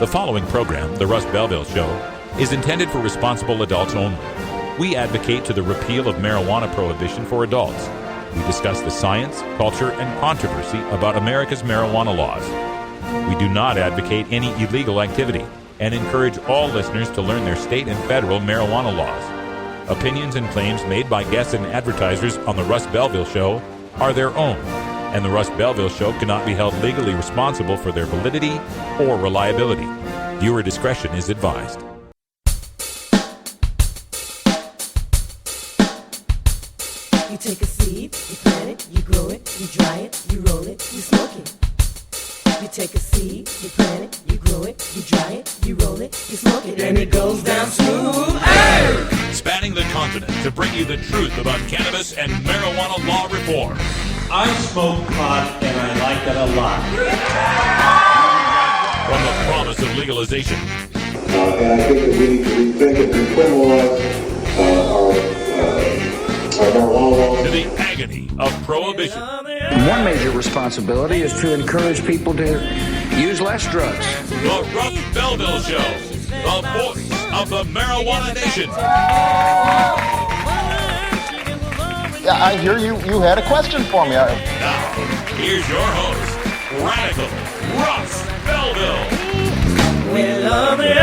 The following program, The Russ Belville Show, is intended for responsible adults only. We advocate to the repeal of marijuana prohibition for adults. We discuss the science, culture, and controversy about America's marijuana laws. We do not advocate any illegal activity and encourage all listeners to learn their state and federal marijuana laws. Opinions and claims made by guests and advertisers on The Russ Belville Show are their own, and The Russ Belville Show cannot be held legally responsible for their validity or reliability. Viewer discretion is advised. You take a seed, you plant it, you grow it, you dry it, you roll it, you smoke it. You take a seed, you plant it, you grow it, you dry it, you roll it, you smoke it, and it goes down smooth. Hey! Spanning the continent to bring you the truth about cannabis and marijuana law reform. I smoke pot and I like it a lot. From the promise of legalization. And I think that we need to rethink and decriminalize our marijuana laws. To the agony of prohibition. One major responsibility is to encourage people to use less drugs. The Russ Belville Show, the voice of the marijuana nation. Yeah, I hear you had a question for me. Now, here's your host, Radical Russ Belville. We love it.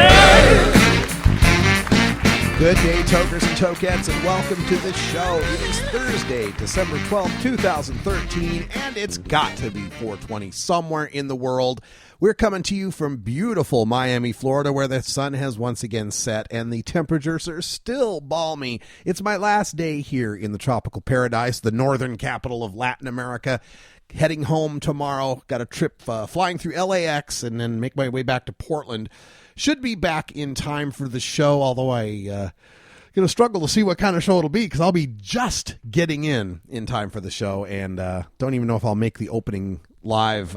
Good day, tokers and tokettes, and welcome to the show. It is Thursday, December 12th, 2013, and it's got to be 420 somewhere in the world. We're coming to you from beautiful Miami, Florida, where the sun has once again set and the temperatures are still balmy. It's my last day here in the tropical paradise, the northern capital of Latin America. Heading home tomorrow. Got a trip flying through LAX and then make my way back to Portland. Should be back in time for the show, although I going to struggle to see what kind of show it'll be because I'll be just getting in time for the show and don't even know if I'll make the opening live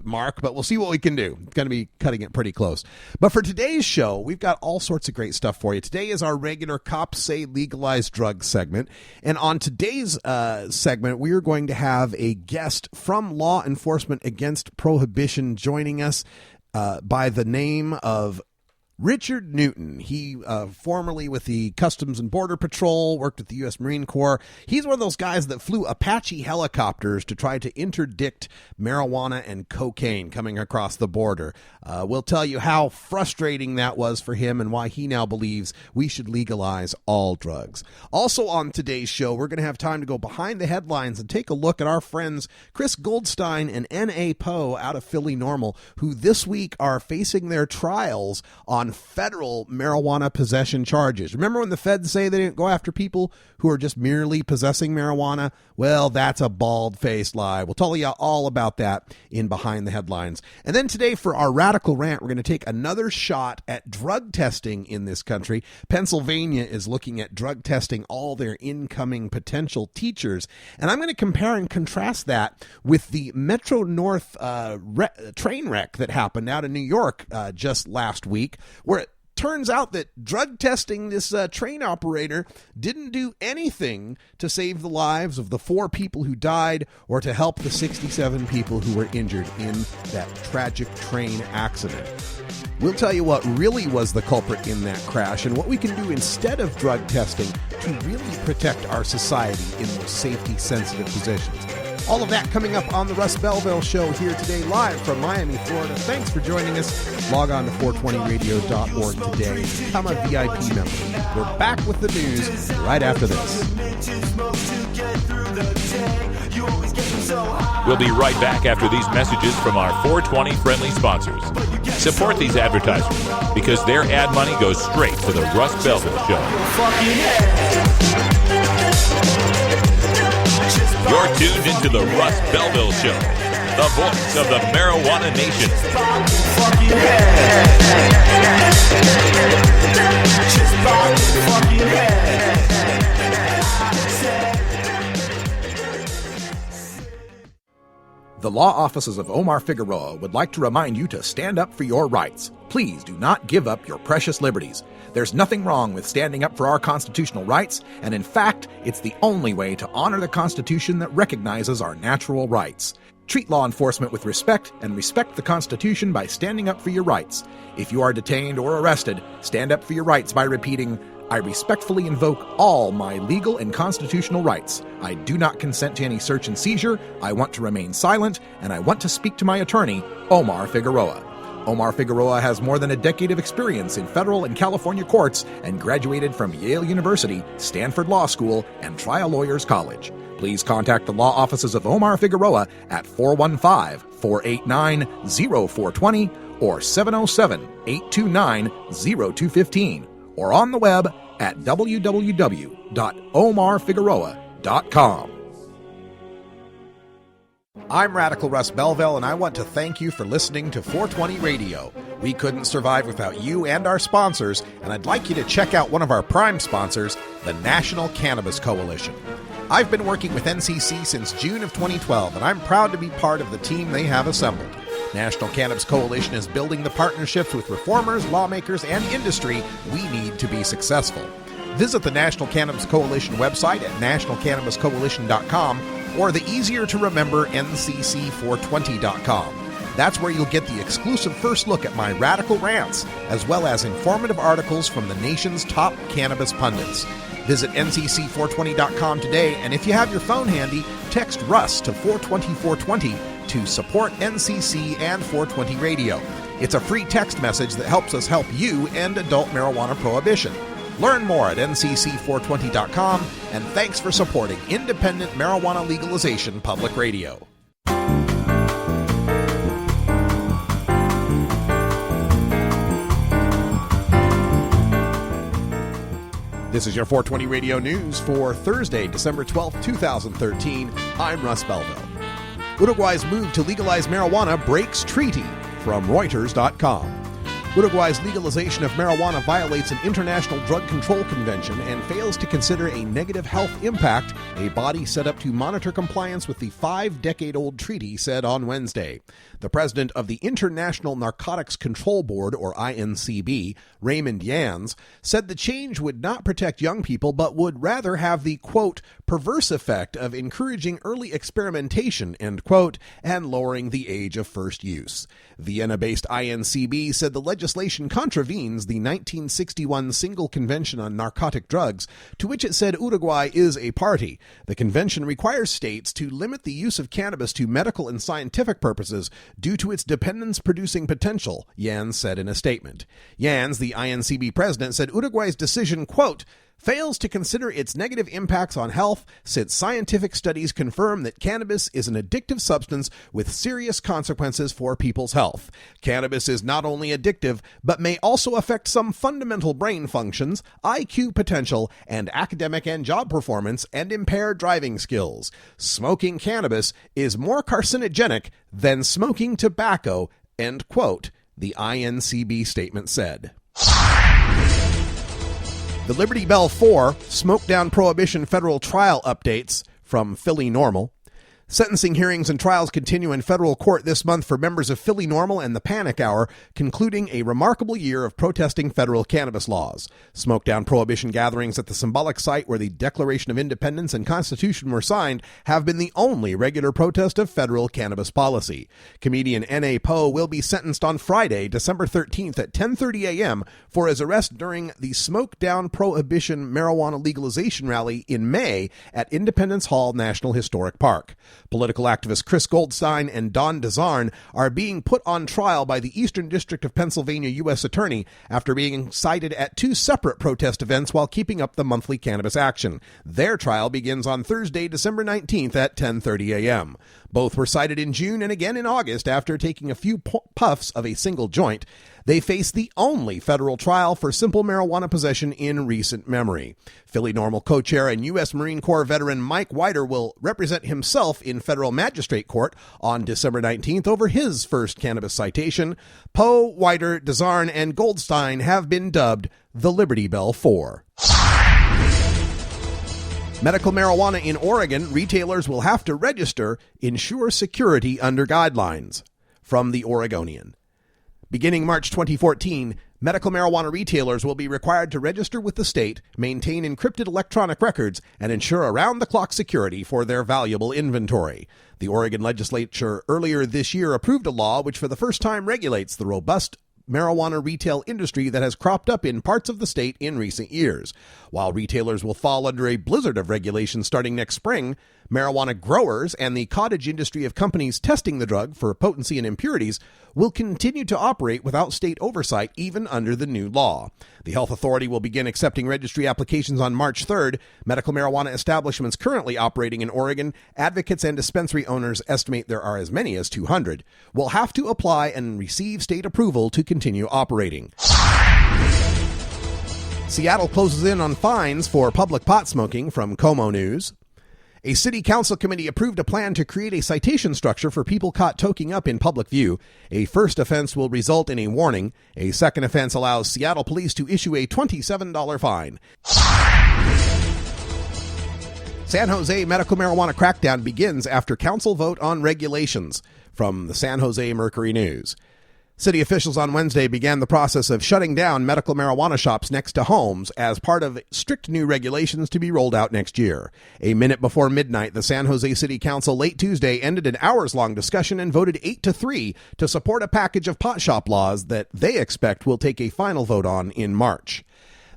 mark, but we'll see what we can do. It's going to be cutting it pretty close. But for today's show, we've got all sorts of great stuff for you. Today is our regular Cops Say Legalized Drugs segment. And on today's segment, we are going to have a guest from Law Enforcement Against Prohibition joining us by the name of Richard Newton. He formerly with the Customs and Border Patrol, worked with the U.S. Marine Corps. He's one of those guys that flew Apache helicopters to try to interdict marijuana and cocaine coming across the border. We'll tell you how frustrating that was for him and why he now believes we should legalize all drugs. Also on today's show, we're going to have time to go behind the headlines and take a look at our friends Chris Goldstein and N.A. Poe out of Philly Normal, who this week are facing their trials on federal marijuana possession charges. Remember when the feds say they didn't go after people who are just merely possessing marijuana? Well, that's a bald-faced lie. We'll tell you all about that in Behind the Headlines. And then today for our Radical Rant, we're going to take another shot at drug testing in this country. Pennsylvania is looking at drug testing all their incoming potential teachers. And I'm going to compare and contrast that with the Metro North train wreck that happened out in New York just last week, where it turns out that drug testing this train operator didn't do anything to save the lives of the 4 people who died or to help the 67 people who were injured in that tragic train accident. We'll tell you what really was the culprit in that crash and what we can do instead of drug testing to really protect our society in those safety-sensitive positions. All of that coming up on the Russ Belville Show here today, live from Miami, Florida. Thanks for joining us. Log on to 420radio.org today. Become a VIP member. We're back with the news right after this. We'll be right back after these messages from our 420 friendly sponsors. Support these advertisers because their ad money goes straight to the Russ Belville Show. You're tuned into the Russ Belville Show, the voice of the marijuana nation. The law offices of Omar Figueroa would like to remind you to stand up for your rights. Please do not give up your precious liberties. There's nothing wrong with standing up for our constitutional rights, and in fact, it's the only way to honor the Constitution that recognizes our natural rights. Treat law enforcement with respect and respect the Constitution by standing up for your rights. If you are detained or arrested, stand up for your rights by repeating, I respectfully invoke all my legal and constitutional rights. I do not consent to any search and seizure. I want to remain silent, and I want to speak to my attorney, Omar Figueroa. Omar Figueroa has more than a decade of experience in federal and California courts and graduated from Yale University, Stanford Law School, and Trial Lawyers College. Please contact the law offices of Omar Figueroa at 415-489-0420 or 707-829-0215 or on the web at www.omarfigueroa.com. I'm Radical Russ Belville, and I want to thank you for listening to 420 Radio. We couldn't survive without you and our sponsors, and I'd like you to check out one of our prime sponsors, the National Cannabis Coalition. I've been working with NCC since June of 2012, and I'm proud to be part of the team they have assembled. National Cannabis Coalition is building the partnerships with reformers, lawmakers, and industry we need to be successful. Visit the National Cannabis Coalition website at nationalcannabiscoalition.com or the easier-to-remember ncc420.com. That's where you'll get the exclusive first look at my radical rants, as well as informative articles from the nation's top cannabis pundits. Visit ncc420.com today, and if you have your phone handy, text Russ to 420-420 to support NCC and 420 Radio. It's a free text message that helps us help you end adult marijuana prohibition. Learn more at ncc420.com, and thanks for supporting independent marijuana legalization public radio. This is your 420 Radio News for Thursday, December 12th, 2013. I'm Russ Belville. Uruguay's move to legalize marijuana breaks treaty, from Reuters.com. Uruguay's legalization of marijuana violates an international drug control convention and fails to consider a negative health impact, a body set up to monitor compliance with the 5-decade-old treaty said on Wednesday. The president of the International Narcotics Control Board, or INCB, Raymond Yans, said the change would not protect young people but would rather have the, quote, perverse effect of encouraging early experimentation, end quote, and lowering the age of first use. Vienna-based INCB said the legislation contravenes the 1961 Single Convention on Narcotic Drugs, to which it said Uruguay is a party. The convention requires states to limit the use of cannabis to medical and scientific purposes due to its dependence-producing potential, Yans said in a statement. Yans, the INCB president, said Uruguay's decision, quote, fails to consider its negative impacts on health since scientific studies confirm that cannabis is an addictive substance with serious consequences for people's health. Cannabis is not only addictive, but may also affect some fundamental brain functions, IQ potential, and academic and job performance, and impair driving skills. Smoking cannabis is more carcinogenic than smoking tobacco, end quote, the INCB statement said. The Liberty Bell 4 Smoke Down Prohibition federal trial updates from Philly Normal. Sentencing hearings and trials continue in federal court this month for members of Philly Normal and the Panic Hour, concluding a remarkable year of protesting federal cannabis laws. Smoke Down Prohibition gatherings at the symbolic site where the Declaration of Independence and Constitution were signed have been the only regular protest of federal cannabis policy. Comedian N.A. Poe will be sentenced on Friday, December 13th at 10:30 a.m. for his arrest during the Smoke Down Prohibition marijuana legalization rally in May at Independence Hall National Historic Park. Political activists Chris Goldstein and Don DeZarn are being put on trial by the Eastern District of Pennsylvania U.S. Attorney after being cited at 2 separate protest events while keeping up the monthly cannabis action. Their trial begins on Thursday, December 19th at 10:30 a.m. Both were cited in June and again in August after taking a few puffs of a single joint. They face the only federal trial for simple marijuana possession in recent memory. Philly Normal co-chair and U.S. Marine Corps veteran Mike Whiter will represent himself in federal magistrate court on December 19th over his first cannabis citation. Poe, Whiter, DeZarn, and Goldstein have been dubbed the Liberty Bell 4. Medical marijuana in Oregon, retailers will have to register, ensure security under guidelines. From the Oregonian. Beginning March 2014, Medical marijuana retailers will be required to register with the state, maintain encrypted electronic records, and ensure around-the-clock security for their valuable inventory. The Oregon legislature earlier this year approved a law which for the first time regulates the robust marijuana retail industry that has cropped up in parts of the state in recent years. While retailers will fall under a blizzard of regulations starting next spring, marijuana growers and the cottage industry of companies testing the drug for potency and impurities will continue to operate without state oversight even under the new law. The health authority will begin accepting registry applications on March 3rd. Medical marijuana establishments currently operating in Oregon, advocates and dispensary owners estimate there are as many as 200, will have to apply and receive state approval to continue operating. Seattle closes in on fines for public pot smoking from Como News. A city council committee approved a plan to create a citation structure for people caught toking up in public view. A first offense will result in a warning. A second offense allows Seattle police to issue a $27 fine. San Jose medical marijuana crackdown begins after council vote on regulations. From the San Jose Mercury News. City officials on Wednesday began the process of shutting down medical marijuana shops next to homes as part of strict new regulations to be rolled out next year. A minute before midnight, the San Jose City Council late Tuesday ended an hours-long discussion and voted 8-3 to support a package of pot shop laws that they expect will take a final vote on in March.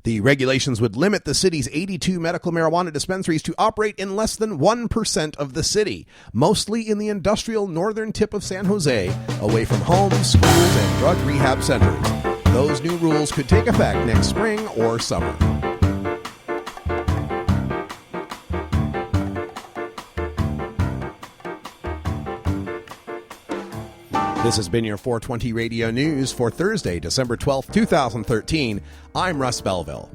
The regulations would limit the city's 82 medical marijuana dispensaries to operate in less than 1% of the city, mostly in the industrial northern tip of San Jose, away from homes, schools, and drug rehab centers. Those new rules could take effect next spring or summer. This has been your 420 Radio News for Thursday, December 12th, 2013. I'm Russ Belville.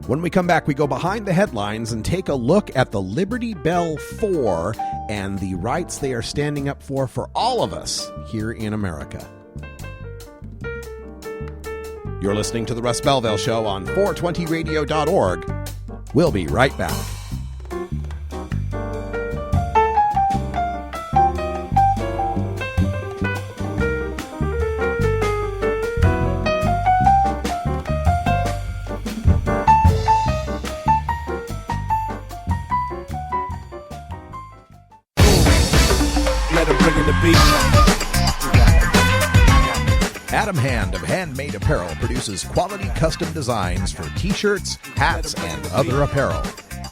When we come back, we go behind the headlines and take a look at the Liberty Bell 4 and the rights they are standing up for all of us here in America. You're listening to The Russ Belville Show on 420radio.org. We'll be right back. Adam Hand of Handmade Apparel produces quality custom designs for t-shirts, hats, and other apparel.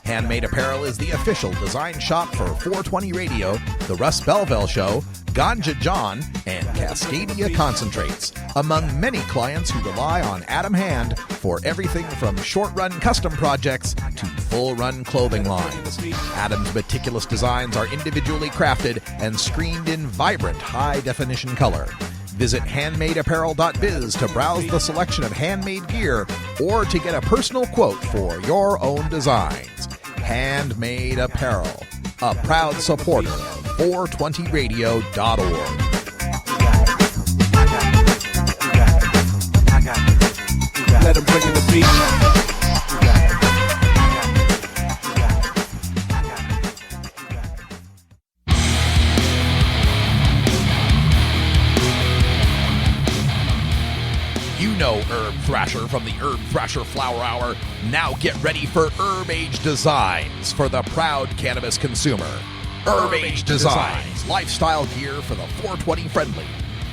Handmade Apparel is the official design shop for 420 Radio, The Russ Belville Show, Ganja John, and Cascadia Concentrates, among many clients who rely on Adam Hand for everything from short-run custom projects to full-run clothing lines. Adam's meticulous designs are individually crafted and screened in vibrant, high-definition color. Visit handmadeapparel.biz to browse the selection of handmade gear or to get a personal quote for your own designs. Handmade Apparel, a proud supporter of 420radio.org. Let him bring in the beat. You know Herb Thrasher from the Herb Thrasher Flower Hour. Now get ready for Herb Age Designs for the proud cannabis consumer. Herb Age Designs, lifestyle gear for the 420 friendly.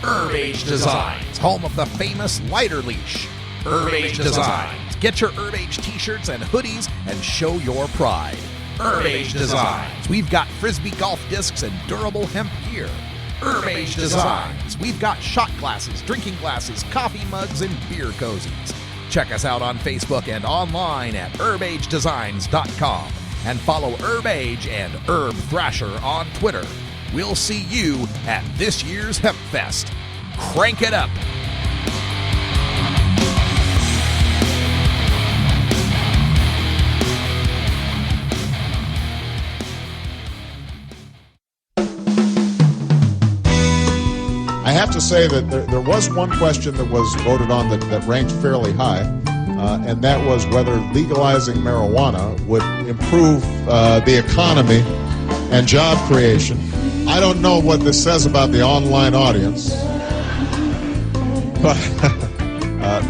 Herb Age Designs, home of the famous lighter leash. Herb Age Designs, get your Herb Age t-shirts and hoodies and show your pride. Herb Age Designs, we've got Frisbee golf discs and durable hemp gear. Herb Age Designs, we've got shot glasses, drinking glasses, coffee mugs, and beer cozies. Check us out on Facebook and online at herbagedesigns.com. And follow Herb Age and Herb Thrasher on Twitter. We'll see you at this year's Hemp Fest. Crank it up! I have to say that there was one question that was voted on that ranked fairly high, and that was whether legalizing marijuana would improve the economy and job creation. I don't know what this says about the online audience, But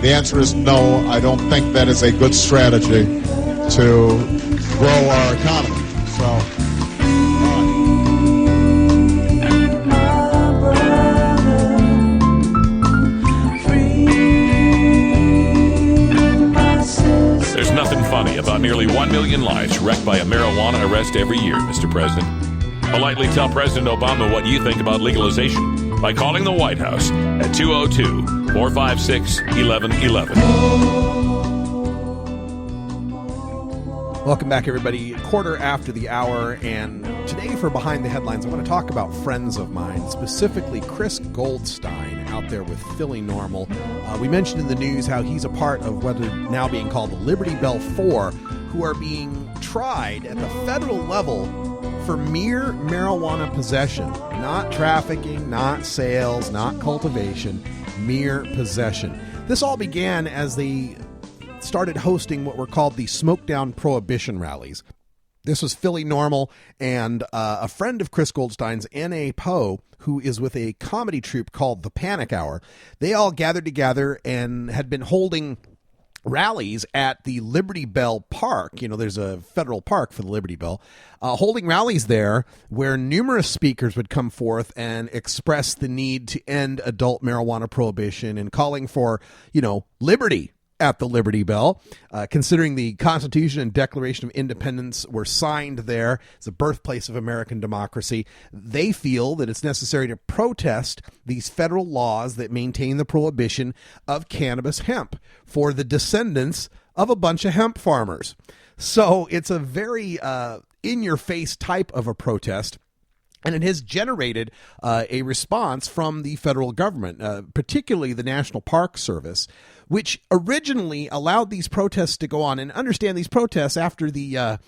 the answer is no. I don't think that is a good strategy to grow our economy. So. There's nothing funny about nearly 1 million lives wrecked by a marijuana arrest every year, Mr. President. Politely tell President Obama what you think about legalization by calling the White House at 202-456-1111. Welcome back, everybody. Quarter after the hour, and today for Behind the Headlines, I want to talk about friends of mine, specifically Chris Goldstein out there with Philly Normal. We mentioned in the news how he's a part of what are now being called the Liberty Bell 4, who are being tried at the federal level for mere marijuana possession, not trafficking, not sales, not cultivation, mere possession. This all began as they started hosting what were called the Smoke Down Prohibition rallies. This was Philly Normal and a friend of Chris Goldstein's, N.A. Poe, who is with a comedy troupe called The Panic Hour. They all gathered together and had been holding rallies at the Liberty Bell Park. You know, there's a federal park for the Liberty Bell. Holding rallies there where numerous speakers would come forth and express the need to end adult marijuana prohibition and calling for, liberty at the Liberty Bell, considering the Constitution and Declaration of Independence were signed there. It's the birthplace of American democracy. They feel that it's necessary to protest these federal laws that maintain the prohibition of cannabis hemp for the descendants of a bunch of hemp farmers. So it's a very in-your-face type of a protest. And it has generated a response from the federal government, particularly the National Park Service, which originally allowed these protests to go on. And understand these protests after the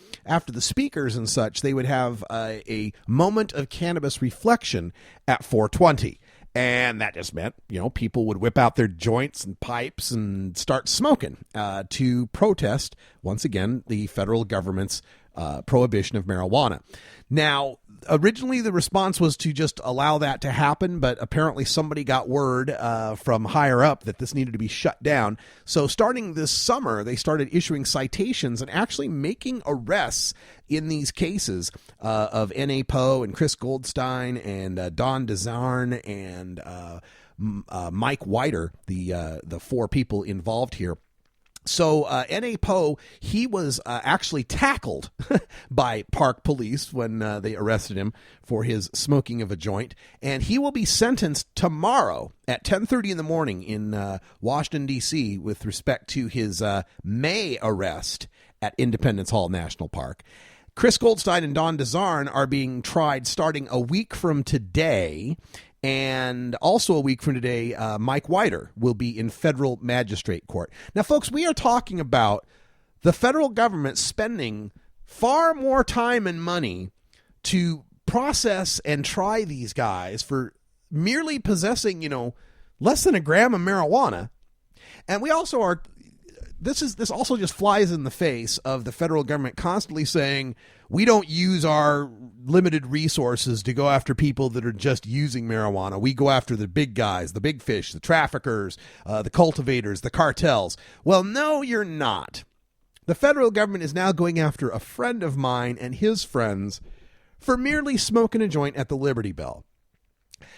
speakers and such, they would have a moment of cannabis reflection at 420. And that just meant, people would whip out their joints and pipes and start smoking to protest, once again, the federal government's prohibition of marijuana. Now, originally the response was to just allow that to happen, but apparently somebody got word from higher up that this needed to be shut down. So starting this summer, they started issuing citations and actually making arrests in these cases of N.A. Poe and Chris Goldstein and Don DeZarn and Mike Whiter, the four people involved here. So N.A. Poe, he was actually tackled by park police when they arrested him for his smoking of a joint, and he will be sentenced tomorrow at 10:30 in the morning in Washington, D.C. with respect to his May arrest at Independence Hall National Park. Chris Goldstein and Don DeZarn are being tried starting a week from today. And also a week from today, Mike Whiter will be in federal magistrate court. Now, folks, we are talking about the federal government spending far more time and money to process and try these guys for merely possessing, less than a gram of marijuana. And we also are, this also just flies in the face of the federal government constantly saying, we don't use our limited resources to go after people that are just using marijuana. We go after the big guys, the big fish, the traffickers, the cultivators, the cartels. Well, no, you're not. The federal government is now going after a friend of mine and his friends for merely smoking a joint at the Liberty Bell.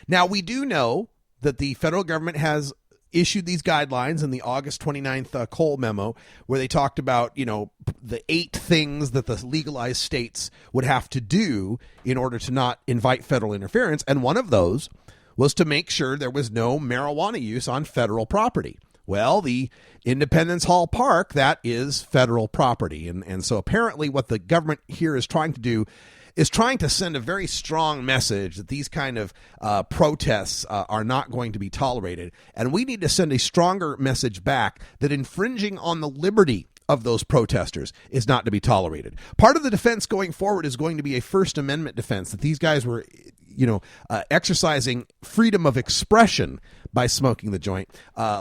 Now, we do know that the federal government has issued these guidelines in the August 29th Cole memo, where they talked about, the 8 things that the legalized states would have to do in order to not invite federal interference. And one of those was to make sure there was no marijuana use on federal property. Well, the Independence Hall Park, that is federal property. And so apparently what the government here is trying to do is trying to send a very strong message that these kind of protests are not going to be tolerated. And we need to send a stronger message back that infringing on the liberty of those protesters is not to be tolerated. Part of the defense going forward is going to be a First Amendment defense, that these guys were exercising freedom of expression by smoking the joint.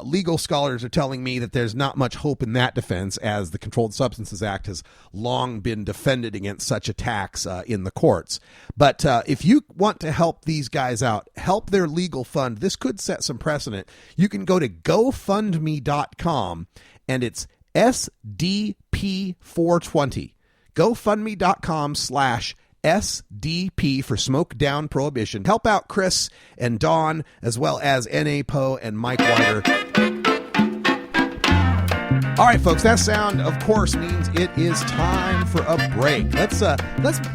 Legal scholars are telling me that there's not much hope in that defense, as the Controlled Substances Act has long been defended against such attacks in the courts. But if you want to help these guys out, help their legal fund, this could set some precedent. You can go to GoFundMe.com, and it's SDP420. GoFundMe.com/SDP for Smoke Down Prohibition. Help out Chris and Dawn, as well as N.A. Poe and Mike Whiter. All right, folks, that sound, of course, means it is time for a break. Let's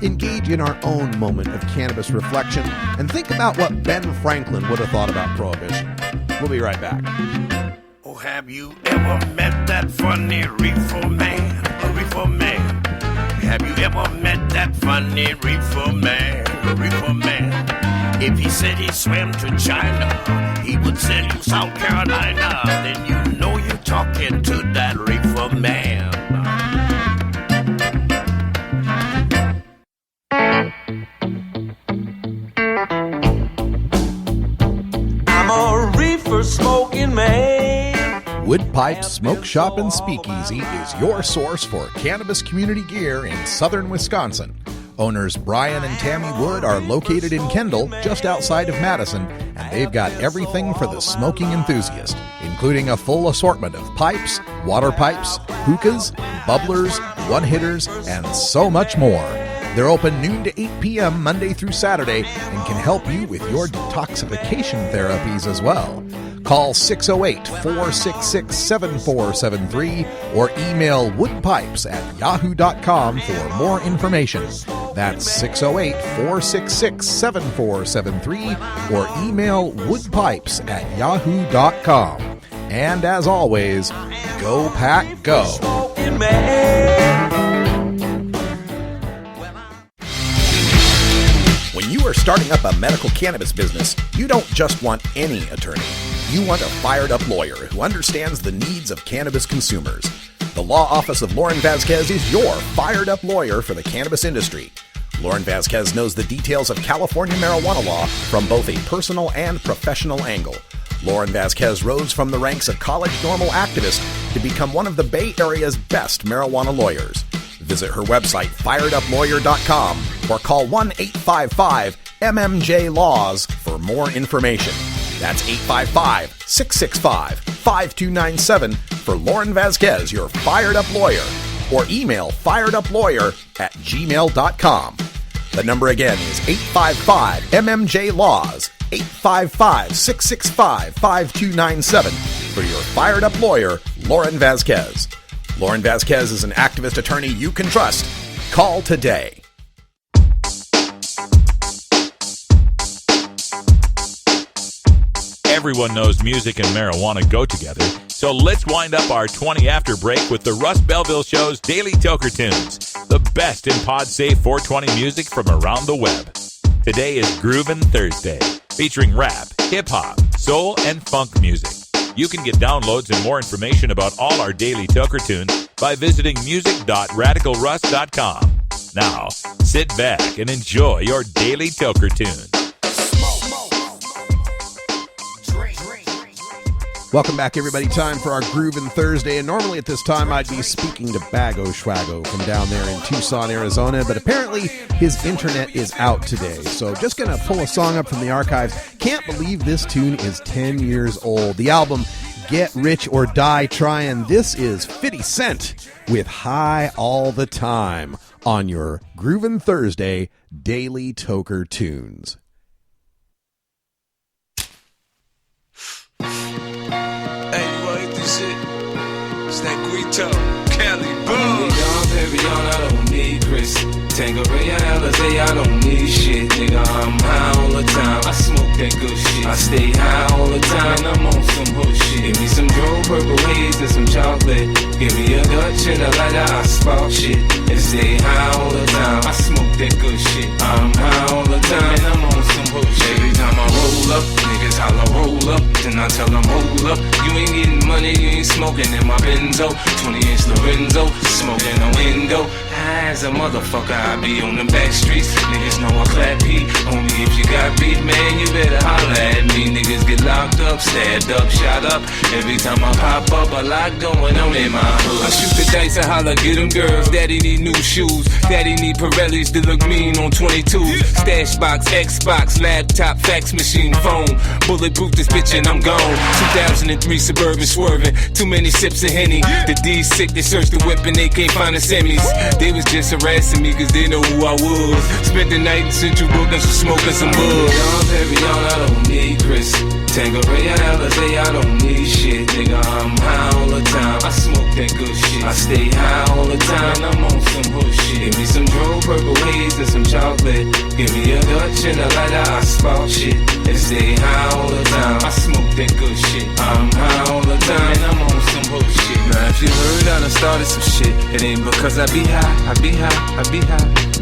engage in our own moment of cannabis reflection and think about what Ben Franklin would have thought about prohibition. We'll be right back. Oh, have you ever met that funny reefer man? A reefer man. Have you ever met that funny reefer man? A reefer man. If he said he swam to China, he would sell you South Carolina. Then you know you're talking to that reefer man. I'm a reefer smoking man. Wood Pipe Smoke Shop and Speakeasy is your source for cannabis community gear in southern Wisconsin. Owners Brian and Tammy Wood are located in Kendall, just outside of Madison, and they've got everything for the smoking enthusiast, including a full assortment of pipes, water pipes, hookahs, bubblers, one-hitters, and so much more. They're open noon to 8 p.m. Monday through Saturday and can help you with your detoxification therapies as well. Call 608-466-7473 or email woodpipes@yahoo.com for more information. That's 608-466-7473 or email woodpipes@yahoo.com. And as always, go pack go. When you are starting up a medical cannabis business, you don't just want any attorney. You want a fired-up lawyer who understands the needs of cannabis consumers. The Law Office of Lauren Vasquez is your fired-up lawyer for the cannabis industry. Lauren Vasquez knows the details of California marijuana law from both a personal and professional angle. Lauren Vasquez rose from the ranks of college normal activist to become one of the Bay Area's best marijuana lawyers. Visit her website, fireduplawyer.com, or call 1-855-MMJ-LAWS for more information. That's 855-665-5297 for Lauren Vasquez, your fired-up lawyer, or email fireduplawyer@gmail.com. The number again is 855-MMJ-LAWS, 855-665-5297 for your fired-up lawyer, Lauren Vasquez. Lauren Vasquez is an activist attorney you can trust. Call today. Everyone knows music and marijuana go together, so let's wind up our 20 after break with the Russ Belville Show's Daily Toker Tunes, the best in pod-safe 420 music from around the web. Today is Groovin' Thursday, featuring rap, hip-hop, soul, and funk music. You can get downloads and more information about all our Daily Toker Tunes by visiting music.radicalruss.com. Now, sit back and enjoy your Daily Toker Tune. Welcome back, everybody. Time for our Groovin' Thursday. And normally at this time, I'd be speaking to Bago Schwago from down there in Tucson, Arizona. But apparently, his internet is out today. So just going to pull a song up from the archives. Can't believe this tune is 10 years old. The album, Get Rich or Die Tryin'. This is 50 Cent with High All the Time on your Groovin' Thursday Daily Toker Tunes. It's that Guito, Cali, boom. Baby, I don't need Chris. Tangeray, Alizé, I don't need shit. Nigga, I'm high all the time. I smoke that good shit. I stay high all the time. I'm on some hood shit. Give me some Joe Purple Haze and some chocolate. Give me a Dutch and a lighter. I spark shit and stay high all the time. I smoke that good shit. I'm high all the time and I'm on some hood shit. Every time I roll up, niggas holla roll up. Then I tell them hold up. You ain't getting money, you ain't smoking in my Benzo. 20-inch Lorenzo, smoking a window. high as a motherfucker, I be on them back streets. Niggas know I clap heat. Only if you got beat, man, you better holler at me. Niggas get locked up, stabbed up, shot up. Every time I pop up, a lot going on in my hood. I shoot the dice and holler, get them girls. Daddy need new shoes. Daddy need Pirellis to look mean on 22. Stash box, Xbox, laptop, fax machine, phone. Bulletproof this bitch and I'm gone. 2003 Suburban swerving. Too many sips of Henny. The D's sick, they searched the whip and they can't find the semis. They was just harassing me cause they know who I was. Spent the night in Central Brooklyn smoking some bud. Dom Perignon, I don't need Chris. Tanqueray, Alizé, I don't need shit. Nigga, I'm high all the time. I smoke that good shit. I stay high all the time. I'm on some hood shit. Give me some Dro, Purple Haze, and some chocolate. Give me a Dutch and a lighter, I spark shit. And stay high all the time. I smoke that good shit. I'm high all the time. And I'm on some hood shit. Now if you heard I done started some shit, it ain't because I be high, I be high, I be high.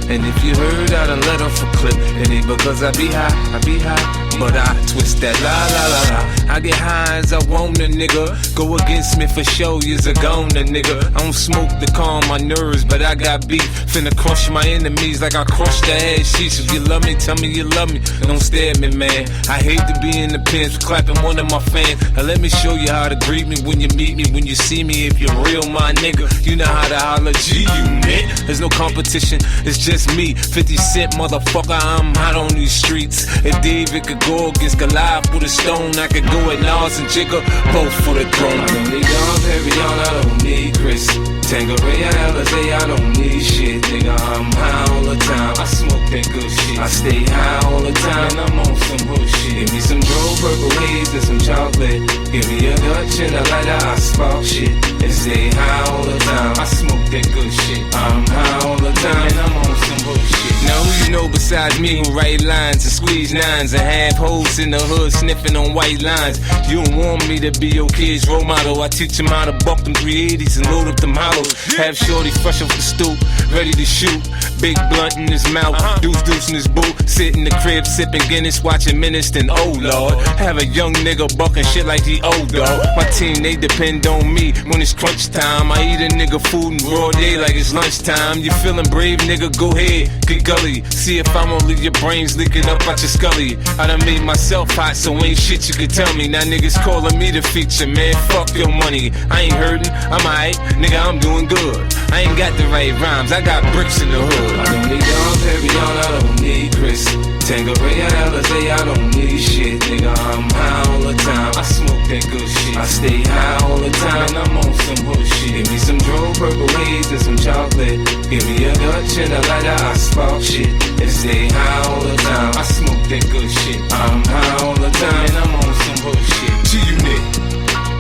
And if you heard I done let off a clip, it ain't because I be high, I be high. But I twist that la la la la. I get high as I want a nigga. Go against me for show, you's a goner nigga. I don't smoke to calm my nerves, but I got beef. Finna crush my enemies like I crushed the ass sheets. If you love me, tell me you love me. Don't stare at me, man. I hate to be in the pins clapping one of my fans. Now let me show you how to greet me when you meet me, when you see me. If you're real, my nigga, you know how to holler G-Unit. There's no competition, it's just me. 50 Cent, motherfucker, I'm hot on these streets. If David could go against Goliath with a stone, I could go at Nas and Jigga, both for the throne. I don't need Dom Perignon, I don't need Chris. Tanqueray, Alizé, I don't need shit. Nigga, I'm high all the time. I smoke that good shit. I stay high all the time. And I'm on some hood shit. Give me some Dro, Purple Haze, and some chocolate. Give me a Dutch and a lighter, I spark shit. And stay high all the time. I smoke that good shit. I'm high all the time. And I'm on some hood shit. Now who you know besides me who write lines and squeeze nines and have hoes in the hood sniffing on white lines? You don't want me to be your kid's role model. I teach him how to buck them 380s and load up them hollows. Have shorty fresh off the stoop, ready to shoot. Big blunt in his mouth, deuce in his boot. Sit in the crib sipping Guinness, watching Menace, then oh lord. Have a young nigga bucking shit like he old dog. My team, they depend on me when it's crunch time. I eat a nigga food in broad day like it's lunchtime. You feeling brave, nigga, go ahead, get gully. See if I'm gonna leave your brains leaking up out your scully. I done made myself hot, so ain't shit you could tell me. Now niggas calling me the feature, man, fuck your money. I ain't hurting, I'm alright, nigga, I'm doing good. I ain't got the right rhymes, I got bricks in the hood. I don't need Dom Perignon, I don't need Chris. Tanqueray, Alizé, I don't need shit. Nigga, I'm high all the time. I smoke that good shit. I stay high all the time. And I'm on some hood shit. Give me some Dro, Purple Haze, and some chocolate. Give me a Dutch and a lighter, I spark shit. And stay high all the time. I smoke that good shit. I'm high all the time. And I'm on some hood shit. G-Unit,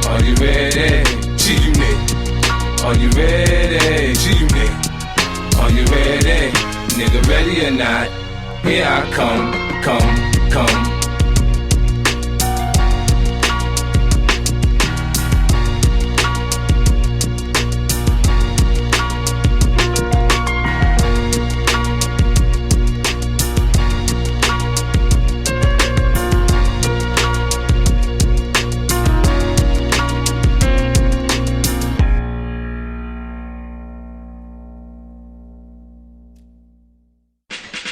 are you ready? G-Unit, are you ready? G-Unit, are you ready? Nigga, ready or not? Here I come.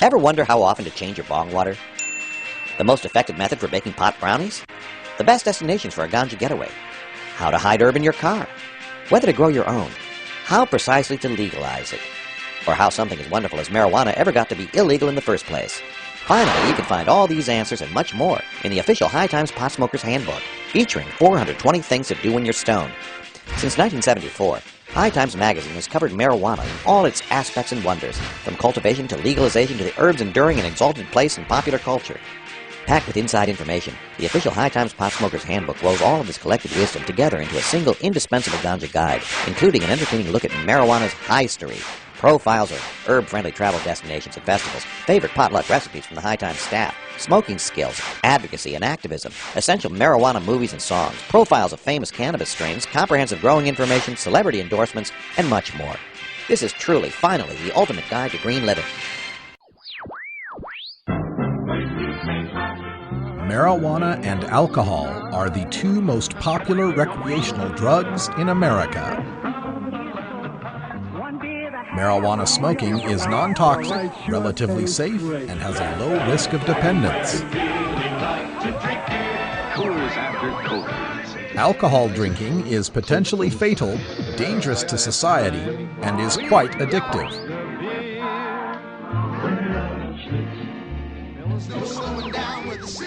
Ever wonder how often to change your bong water? The most effective method for baking pot brownies? The best destinations for a ganja getaway? How to hide herb in your car? Whether to grow your own? How precisely to legalize it? Or how something as wonderful as marijuana ever got to be illegal in the first place? Finally, you can find all these answers and much more in the official High Times Pot Smoker's Handbook, featuring 420 things to do when you're stoned. Since 1974, High Times Magazine has covered marijuana in all its aspects and wonders, from cultivation to legalization to the herb's enduring and exalted place in popular culture. Packed with inside information, the official High Times Pot Smoker's Handbook rolls all of this collected wisdom together into a single indispensable ganja guide, including an entertaining look at marijuana's history, profiles of herb-friendly travel destinations and festivals, favorite potluck recipes from the High Times staff, smoking skills, advocacy and activism, essential marijuana movies and songs, profiles of famous cannabis strains, comprehensive growing information, celebrity endorsements, and much more. This is truly, finally, the ultimate guide to green living. Marijuana and alcohol are the two most popular recreational drugs in America. Marijuana smoking is non-toxic, relatively safe, and has a low risk of dependence. Alcohol drinking is potentially fatal, dangerous to society, and is quite addictive.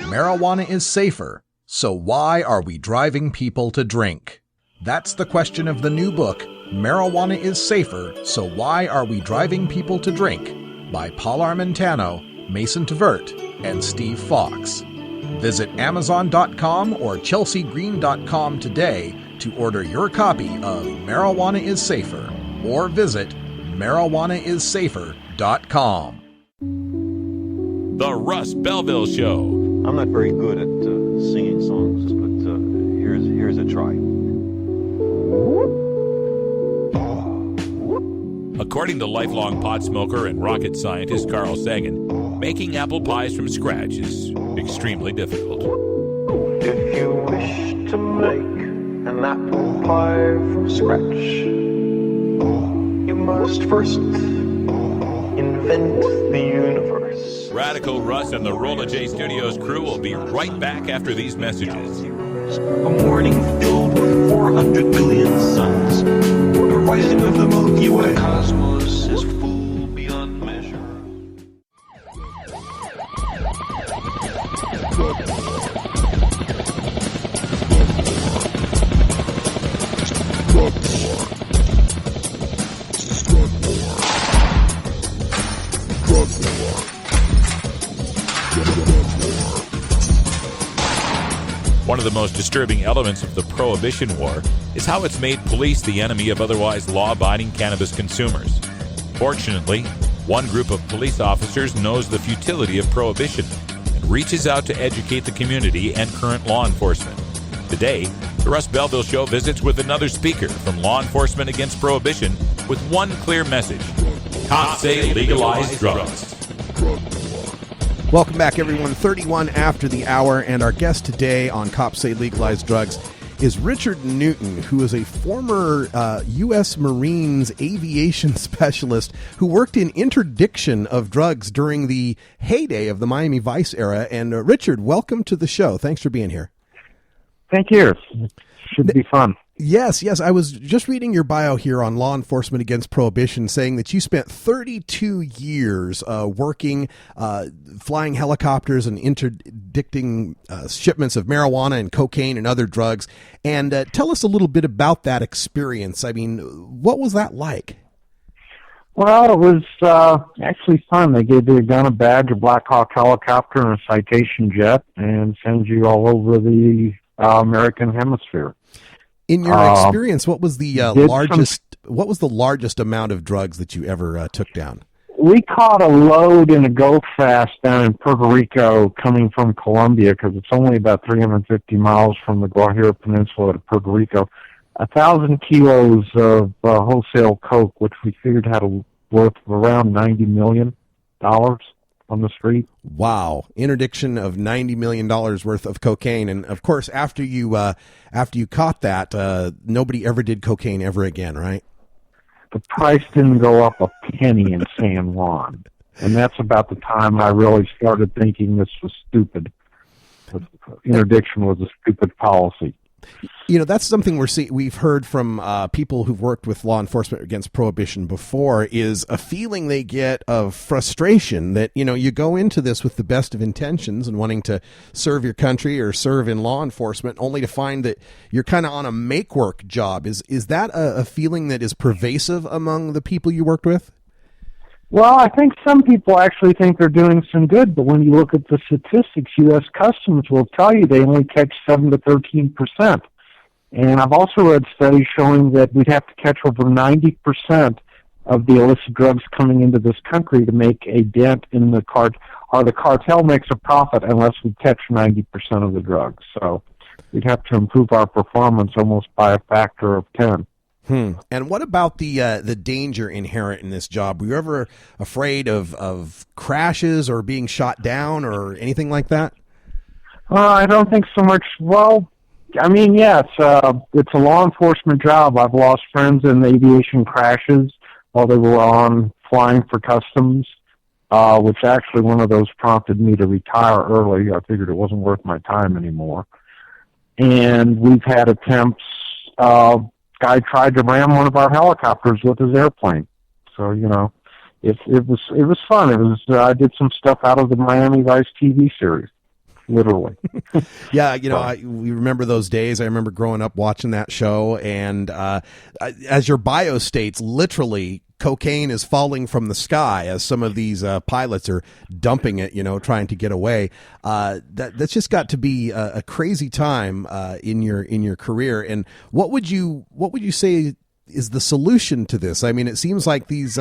Marijuana is safer, so why are we driving people to drink? That's the question of the new book, Marijuana is Safer, So Why Are We Driving People to Drink? By Paul Armentano, Mason Tvert, and Steve Fox. Visit Amazon.com or ChelseaGreen.com today to order your copy of Marijuana is Safer, or visit marijuanaissafer.com. The Russ Belville Show. I'm not very good at singing songs, but here's a try. According to lifelong pot smoker and rocket scientist Carl Sagan, making apple pies from scratch is extremely difficult. If you wish to make an apple pie from scratch, you must first invent the universe. Radical Russ and the Rolla J Studios crew will be right back after these messages. A morning filled with 400 billion suns. The rising of the Milky Way. The cosmos is full beyond measure. One of the most disturbing elements of the Prohibition War is how it's made police the enemy of otherwise law-abiding cannabis consumers. Fortunately, one group of police officers knows the futility of prohibition and reaches out to educate the community and current law enforcement. Today, the Russ Belville Show visits with another speaker from Law Enforcement Against Prohibition with one clear message. Cops say legalize drugs. Welcome back, everyone. 31 after the hour, and our guest today on Cops Say Legalize Drugs is Richard Newton, who is a former U.S. Marines aviation specialist who worked in interdiction of drugs during the heyday of the Miami Vice era. And Richard, welcome to the show. Thanks for being here. Thank you. Should be fun. Yes. I was just reading your bio here on Law Enforcement Against Prohibition, saying that you spent 32 years working, flying helicopters and interdicting shipments of marijuana and cocaine and other drugs. And tell us a little bit about that experience. I mean, what was that like? Well, it was actually fun. They gave you a gun, a badge, a Black Hawk helicopter, and a citation jet, and send you all over the American hemisphere. In your experience, what was the largest amount of drugs that you ever took down? We caught a load in a Go Fast down in Puerto Rico coming from Colombia, because it's only about 350 miles from the Guajira Peninsula to Puerto Rico. 1,000 kilos of wholesale coke, which we figured had a worth of around $90 million on the street. Wow. Interdiction of $90 million worth of cocaine. And of course, after you caught that, nobody ever did cocaine ever again, right? The price didn't go up a penny in San Juan. And that's about the time I really started thinking this was stupid. Interdiction was a stupid policy. You know, that's something we've heard from people who've worked with Law Enforcement Against Prohibition before, is a feeling they get of frustration that, you know, you go into this with the best of intentions and wanting to serve your country or serve in law enforcement, only to find that you're kind of on a make-work job. Is that a feeling that is pervasive among the people you worked with? Well, I think some people actually think they're doing some good, but when you look at the statistics, U.S. Customs will tell you they only catch 7 to 13%. And I've also read studies showing that we'd have to catch over 90% of the illicit drugs coming into this country to make a dent in the the cartel makes a profit unless we catch 90% of the drugs. So we'd have to improve our performance almost by a factor of 10. And what about the danger inherent in this job? Were you ever afraid of crashes or being shot down or anything like that? I don't think so much. Well, I mean, yeah, it's a law enforcement job. I've lost friends in aviation crashes. while they were on flying for customs, which actually one of those prompted me to retire early. I figured it wasn't worth my time anymore. And we've had attempts. Guy tried to ram one of our helicopters with his airplane. So, you know, it was fun. I did some stuff out of the Miami Vice TV series, literally. Yeah, you know, we remember those days. I remember growing up watching that show, and as your bio states, literally cocaine is falling from the sky as some of these pilots are dumping it, you know, trying to get away. That's just got to be a crazy time in your career. And what would you say is the solution to this? I mean, it seems like these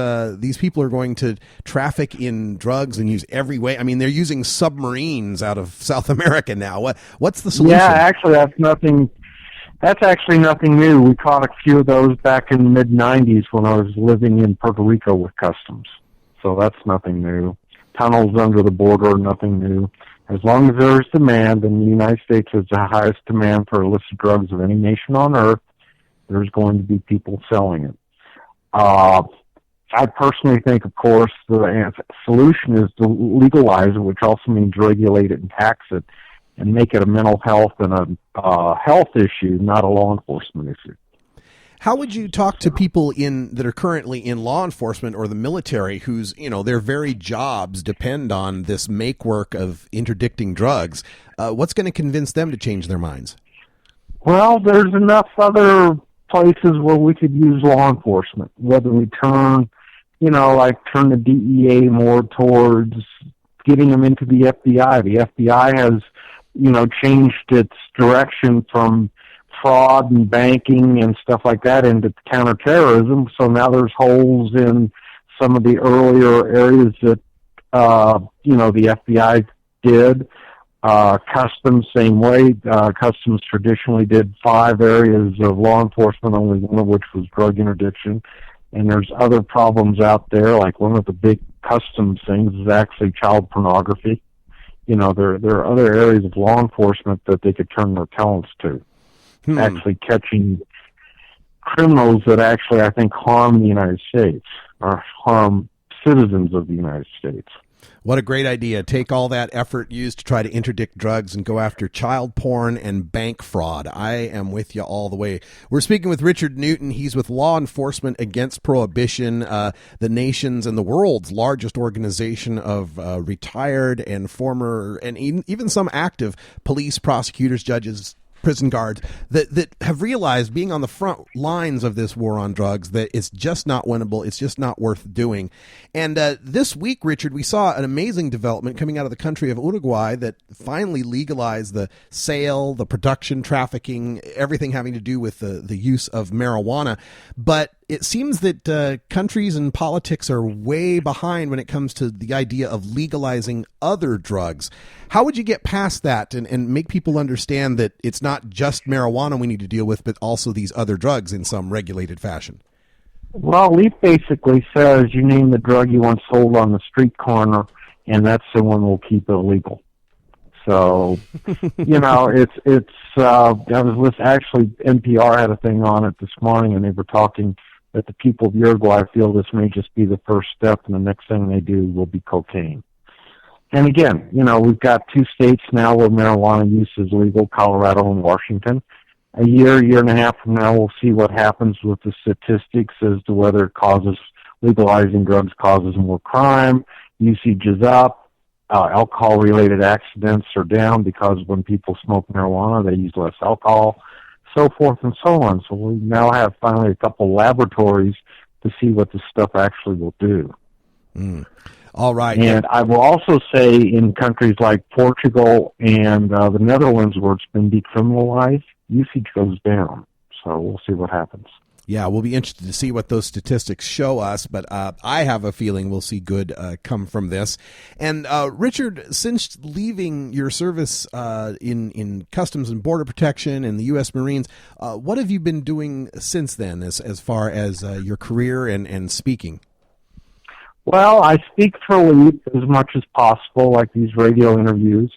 people are going to traffic in drugs and use every way. I mean, they're using submarines out of South America now. What's the solution? Yeah, actually, that's actually nothing new. We caught a few of those back in the mid-'90s when I was living in Puerto Rico with customs. So that's nothing new. Tunnels under the border, nothing new. As long as there is demand, and the United States has the highest demand for illicit drugs of any nation on earth, there's going to be people selling it. I personally think, of course, the solution is to legalize it, which also means regulate it and tax it, and make it a mental health and a health issue, not a law enforcement issue. How would you talk to people that are currently in law enforcement or the military whose, you know, their very jobs depend on this make work of interdicting drugs? What's going to convince them to change their minds? Well, there's enough other places where we could use law enforcement, whether we turn the DEA more towards getting them into the FBI. The FBI has, you know, changed its direction from fraud and banking and stuff like that into counterterrorism. So now there's holes in some of the earlier areas that, the FBI did. Customs, same way. Customs traditionally did 5 areas of law enforcement, only one of which was drug interdiction. And there's other problems out there, like one of the big customs things is actually child pornography. You know, there are other areas of law enforcement that they could turn their talents to. Actually catching criminals that actually, I think, harm the United States or harm citizens of the United States. What a great idea. Take all that effort used to try to interdict drugs and go after child porn and bank fraud. I am with you all the way. We're speaking with Richard Newton. He's with Law Enforcement Against Prohibition, the nation's and the world's largest organization of retired and former and even some active police, prosecutors, judges, prison guards that have realized, being on the front lines of this war on drugs, that it's just not winnable. It's just not worth doing. And this week, Richard, we saw an amazing development coming out of the country of Uruguay that finally legalized the sale, the production, trafficking, everything having to do with the use of marijuana. But it seems that countries and politics are way behind when it comes to the idea of legalizing other drugs. How would you get past that and make people understand that it's not just marijuana we need to deal with, but also these other drugs in some regulated fashion? Well, LEAP basically says you name the drug you want sold on the street corner, and that's the one we'll keep illegal. So, you know, actually, NPR had a thing on it this morning, and they were talking that the people of Uruguay feel this may just be the first step, and the next thing they do will be cocaine. And again, you know, we've got 2 states now where marijuana use is legal, Colorado and Washington. A year and a half from now, we'll see what happens with the statistics as to whether legalizing drugs causes more crime, usage is up, alcohol-related accidents are down because when people smoke marijuana, they use less alcohol, so forth and so on. So we now have finally a couple laboratories to see what this stuff actually will do. All right. And I will also say in countries like Portugal and the Netherlands, where it's been decriminalized, usage goes down. So we'll see what happens. Yeah, we'll be interested to see what those statistics show us, but I have a feeling we'll see good come from this. And Richard, since leaving your service in Customs and Border Protection and the U.S. Marines, what have you been doing since then as far as your career and speaking? Well, I speak for LEAP as much as possible, like these radio interviews.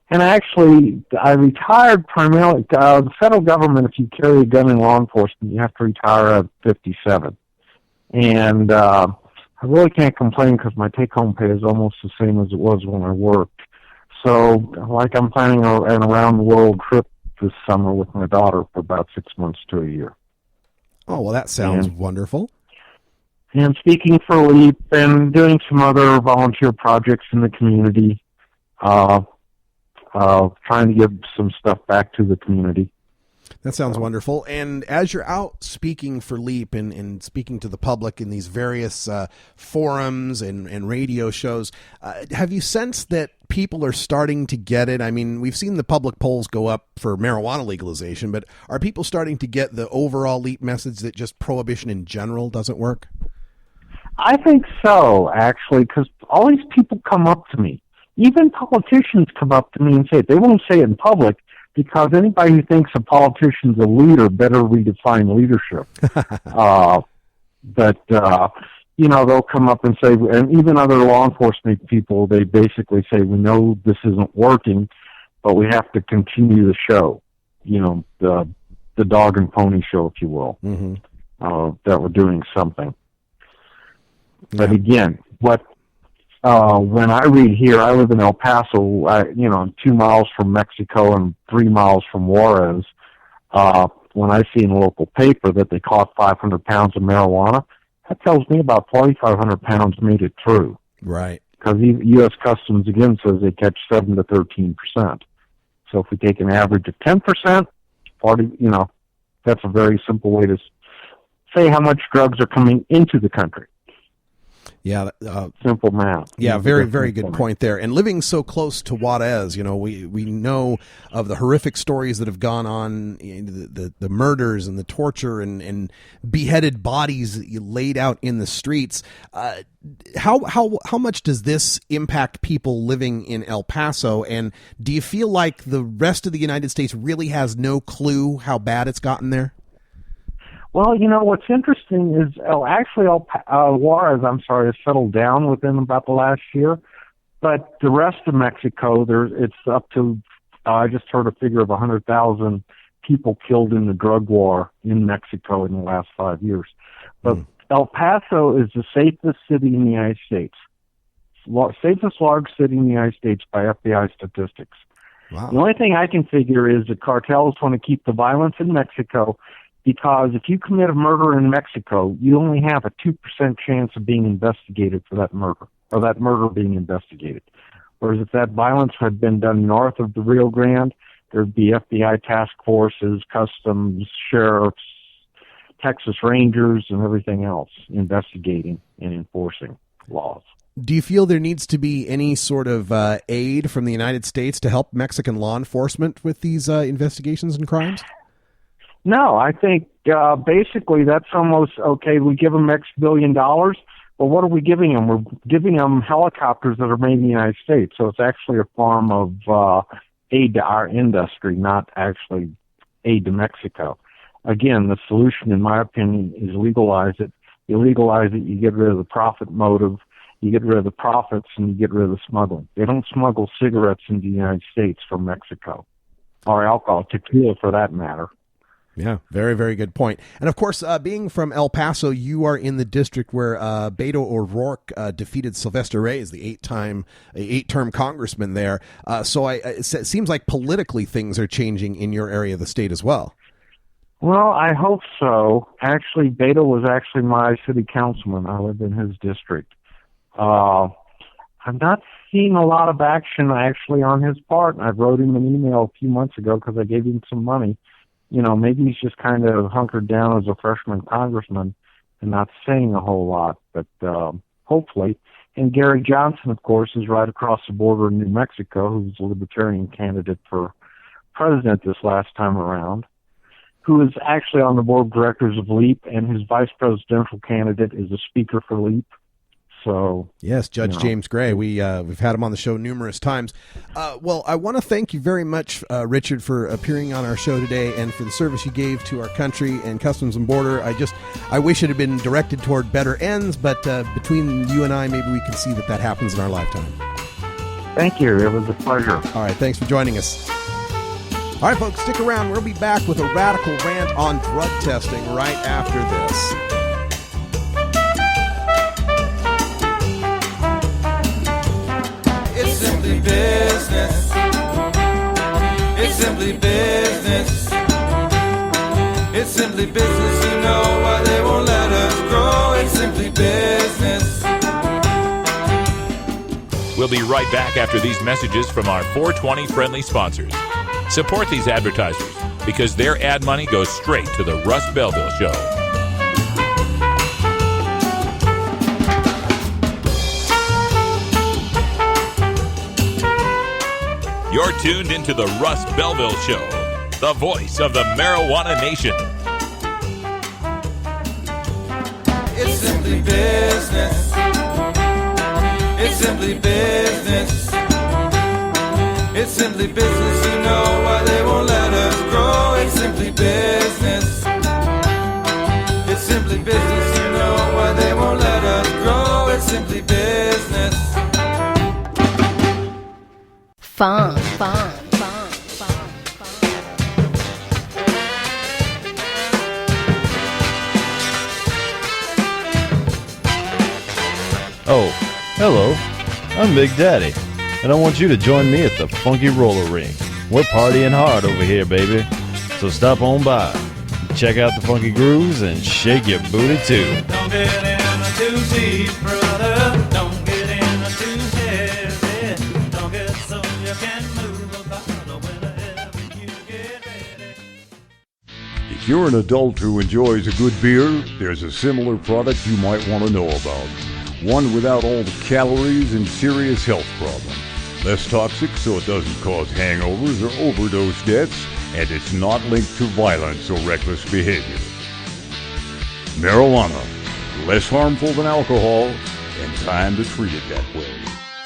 And actually, I retired primarily. The federal government, if you carry a gun in law enforcement, you have to retire at 57. And I really can't complain because my take-home pay is almost the same as it was when I worked. So, like, I'm planning an around-the-world trip this summer with my daughter for about 6 months to a year. Oh, well, that sounds wonderful. And speaking for LEAP and doing some other volunteer projects in the community, trying to give some stuff back to the community. That sounds wonderful. And as you're out speaking for LEAP and speaking to the public in these various forums and radio shows, have you sensed that people are starting to get it? I mean, we've seen the public polls go up for marijuana legalization, but are people starting to get the overall LEAP message that just prohibition in general doesn't work? I think so, actually, because all these people come up to me. Even politicians come up to me and say it. They won't say it in public, because anybody who thinks a politician's a leader better redefine leadership. But they'll come up and say, and even other law enforcement people, they basically say, we know this isn't working, but we have to continue the show, the dog and pony show, if you will, that we're doing something. Yeah. But again, when I read here, I live in El Paso, 2 miles from Mexico and 3 miles from Juarez. When I see in a local paper that they caught 500 pounds of marijuana, that tells me about 4,500 pounds made it through. Right. Because U.S. Customs, again, says they catch 7 to 13%. So if we take an average of 10%, that's a very simple way to say how much drugs are coming into the country. Yeah. Simple math. Yeah, very, very good point there. And living so close to Juarez, we know of the horrific stories that have gone on, the murders and the torture and beheaded bodies laid out in the streets. How much does this impact people living in El Paso? And do you feel like the rest of the United States really has no clue how bad it's gotten there? Well, what's interesting is Juarez, has settled down within about the last year, but the rest of Mexico, it's up to, I just heard a figure of 100,000 people killed in the drug war in Mexico in the last 5 years. But El Paso is the safest city in the United States, safest large city in the United States by FBI statistics. Wow. The only thing I can figure is the cartels want to keep the violence in Mexico, because if you commit a murder in Mexico, you only have a 2% chance of being investigated for that murder, or that murder being investigated. Whereas if that violence had been done north of the Rio Grande, there'd be FBI task forces, customs, sheriffs, Texas Rangers, and everything else investigating and enforcing laws. Do you feel there needs to be any sort of aid from the United States to help Mexican law enforcement with these investigations and crimes? No, I think basically that's almost, okay, we give them X billion dollars, but what are we giving them? We're giving them helicopters that are made in the United States, so it's actually a form of aid to our industry, not actually aid to Mexico. Again, the solution, in my opinion, is legalize it. You legalize it, you get rid of the profit motive, you get rid of the profits, and you get rid of the smuggling. They don't smuggle cigarettes into the United States from Mexico, or alcohol, tequila for that matter. Yeah, very, very good point. And of course, being from El Paso, you are in the district where Beto O'Rourke defeated Sylvester Reyes, the eight-term congressman there. So it seems like politically things are changing in your area of the state as well. Well, I hope so. Actually, Beto was actually my city councilman. I lived in his district. I'm not seeing a lot of action actually on his part. I wrote him an email a few months ago because I gave him some money. Maybe he's just kind of hunkered down as a freshman congressman and not saying a whole lot, but hopefully. And Gary Johnson, of course, is right across the border in New Mexico, who's a Libertarian candidate for president this last time around, who is actually on the board of directors of LEAP, and his vice presidential candidate is a speaker for LEAP. So yes, Judge James Gray. We've had him on the show numerous times. Well, I want to thank you very much, Richard, for appearing on our show today and for the service you gave to our country and Customs and Border. I wish it had been directed toward better ends, but between you and I, maybe we can see that happens in our lifetime. Thank you. It was a pleasure. All right. Thanks for joining us. All right, folks, stick around. We'll be back with a radical rant on drug testing right after this. business. It's simply business. It's simply business. You know why they won't let us grow. It's simply business. We'll be right back after these messages from our 420 friendly sponsors. Support these advertisers because their ad money goes straight to the Russ Belville Show. You're tuned into the Russ Belville Show, the voice of the marijuana nation. It's simply business. It's simply business. It's simply business. You know why they won't let us grow. It's simply business. It's simply business. You know why they won't let us grow. It's simply business. Fun. Oh, hello. I'm Big Daddy, and I want you to join me at the Funky Roller Ring. We're partying hard over here, baby. So stop on by, check out the funky grooves, and shake your booty too. Don't get in too deep, brother. Don't get in too heavy. Don't get so you can move about whenever you get ready. If you're an adult who enjoys a good beer, there's a similar product you might want to know about. One without all the calories and serious health problems. Less toxic so it doesn't cause hangovers or overdose deaths, and it's not linked to violence or reckless behavior. Marijuana. Less harmful than alcohol, and time to treat it that way.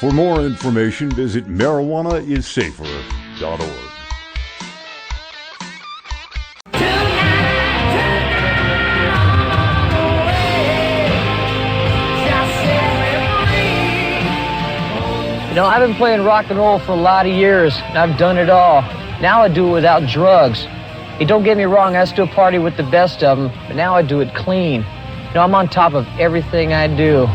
For more information, visit marijuanaissafer.org. You know, I've been playing rock and roll for a lot of years, and I've done it all. Now I do it without drugs. Hey, don't get me wrong, I still party with the best of them, but now I do it clean. You know, I'm on top of everything I do.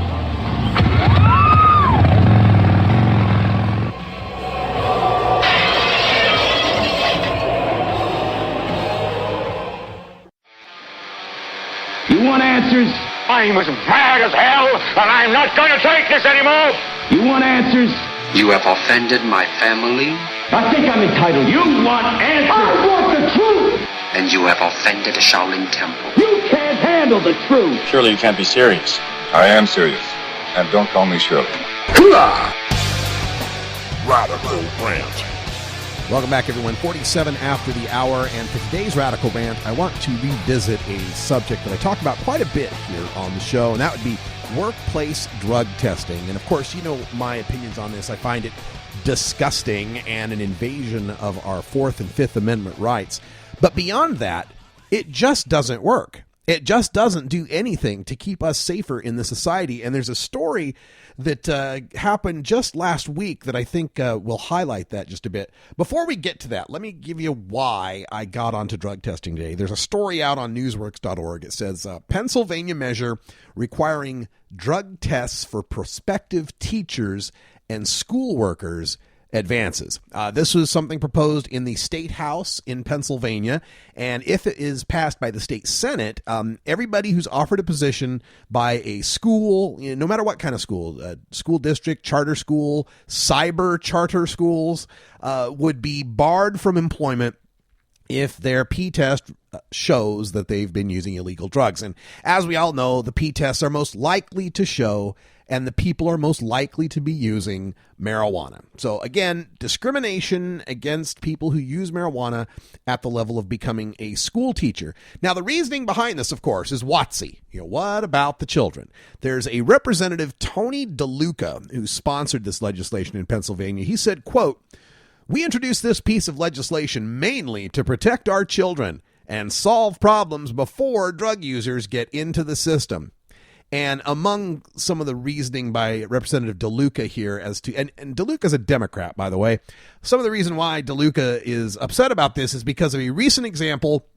You want answers? I'm as mad as hell, and I'm not going to take this anymore! You want answers? You have offended my family. I think I'm entitled. You want answers? I want the truth! And you have offended the Shaolin Temple. You can't handle the truth! Surely you can't be serious. I am serious. And don't call me Shirley. Radical Rant. Welcome back, everyone. 47 after the hour, and for today's Radical Rant, I want to revisit a subject that I talk about quite a bit here on the show, and that would be workplace drug testing. And of course, you know my opinions on this. I find it disgusting and an invasion of our Fourth and Fifth Amendment rights. But beyond that, it just doesn't work. It just doesn't do anything to keep us safer in the society. And there's a story that happened just last week that I think will highlight that just a bit. Before we get to that, let me give you why I got onto drug testing today. There's a story out on newsworks.org. It says, Pennsylvania measure requiring drug tests for prospective teachers and school workers advances. This was something proposed in the state house in Pennsylvania, and if it is passed by the state senate, everybody who's offered a position by a school, no matter what kind of school, school district, charter school, cyber charter schools, would be barred from employment if their P-test shows that they've been using illegal drugs. And as we all know, the P-tests are most likely to show, and the people are most likely to be using marijuana. So again, discrimination against people who use marijuana at the level of becoming a school teacher. Now, the reasoning behind this, of course, is WOTC. What about the children? There's a representative, Tony DeLuca, who sponsored this legislation in Pennsylvania. He said, quote, "We introduced this piece of legislation mainly to protect our children and solve problems before drug users get into the system." And among some of the reasoning by Representative DeLuca here as to, and DeLuca's a Democrat, by the way, some of the reason why DeLuca is upset about this is because of a recent example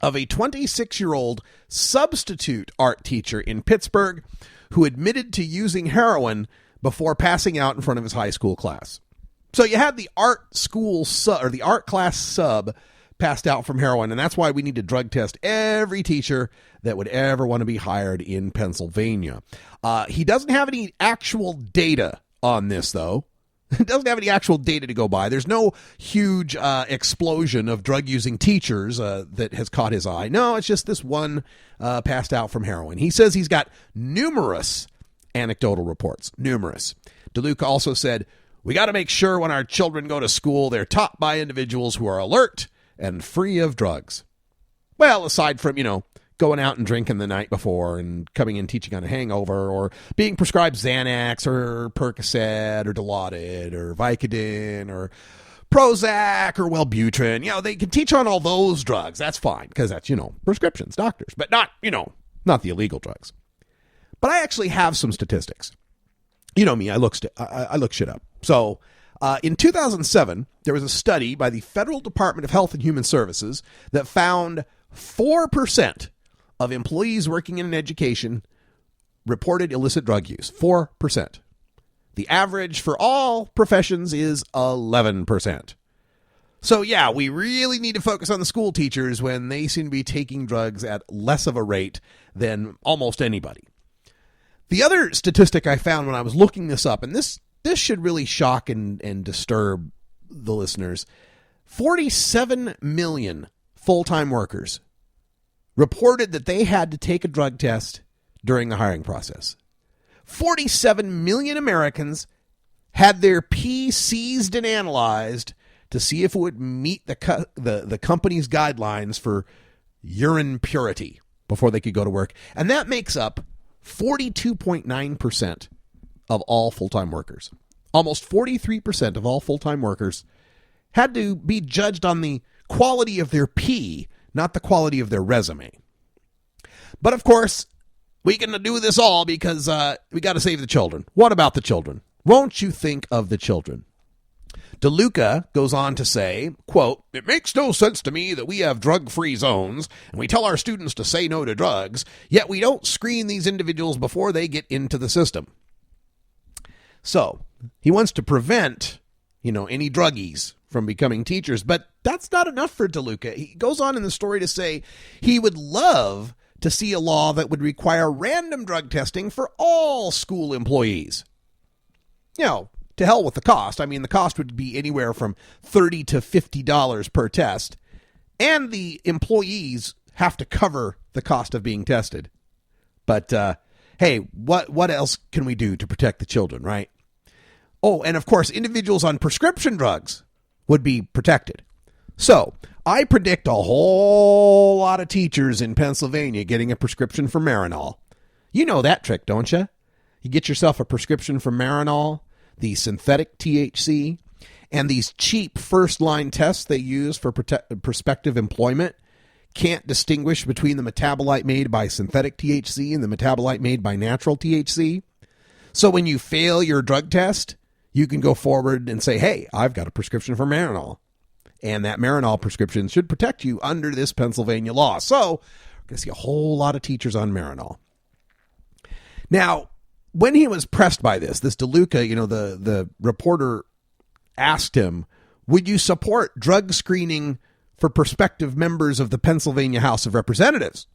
of a 26-year-old substitute art teacher in Pittsburgh who admitted to using heroin before passing out in front of his high school class. So you had the art school or the art class sub passed out from heroin, and that's why we need to drug test every teacher that would ever want to be hired in Pennsylvania. He doesn't have any actual data on this, though. It doesn't have any actual data to go by. There's no huge explosion of drug-using teachers that has caught his eye. No, it's just this one passed out from heroin. He says he's got numerous anecdotal reports. Numerous. DeLuca also said, we got to make sure when our children go to school, they're taught by individuals who are alert and free of drugs. Well, aside from, going out and drinking the night before and coming in teaching on a hangover or being prescribed Xanax or Percocet or Dilaudid or Vicodin or Prozac or Wellbutrin. They can teach on all those drugs. That's fine because that's, prescriptions, doctors, but not the illegal drugs. But I actually have some statistics. You know me, I look shit up. So in 2007, there was a study by the Federal Department of Health and Human Services that found 4% of employees working in education reported illicit drug use. 4%. The average for all professions is 11%. So yeah, we really need to focus on the school teachers when they seem to be taking drugs at less of a rate than almost anybody. The other statistic I found when I was looking this up, and this should really shock and disturb the listeners, 47 million full-time workers reported that they had to take a drug test during the hiring process. 47 million Americans had their pee seized and analyzed to see if it would meet the company's guidelines for urine purity before they could go to work. And that makes up 42.9% of all full-time workers. Almost 43% of all full-time workers had to be judged on the quality of their pee, not the quality of their resume. But of course, we can do this all because we got to save the children. What about the children? Won't you think of the children? DeLuca goes on to say, quote, "It makes no sense to me that we have drug-free zones and we tell our students to say no to drugs, yet we don't screen these individuals before they get into the system." So he wants to prevent, any druggies from becoming teachers, but that's not enough for DeLuca. He goes on in the story to say he would love to see a law that would require random drug testing for all school employees. To hell with the cost. I mean, the cost would be anywhere from $30 to $50 per test, and the employees have to cover the cost of being tested. But hey, what else can we do to protect the children, right? Oh, and of course, individuals on prescription drugs would be protected. So I predict a whole lot of teachers in Pennsylvania getting a prescription for Marinol. You know that trick, don't you? You get yourself a prescription for Marinol, the synthetic THC, and these cheap first-line tests they use for prospective employment can't distinguish between the metabolite made by synthetic THC and the metabolite made by natural THC. So when you fail your drug test, you can go forward and say, hey, I've got a prescription for Marinol. And that Marinol prescription should protect you under this Pennsylvania law. So we're going to see a whole lot of teachers on Marinol. Now, when he was pressed by this DeLuca, the reporter asked him, would you support drug screening for prospective members of the Pennsylvania House of Representatives?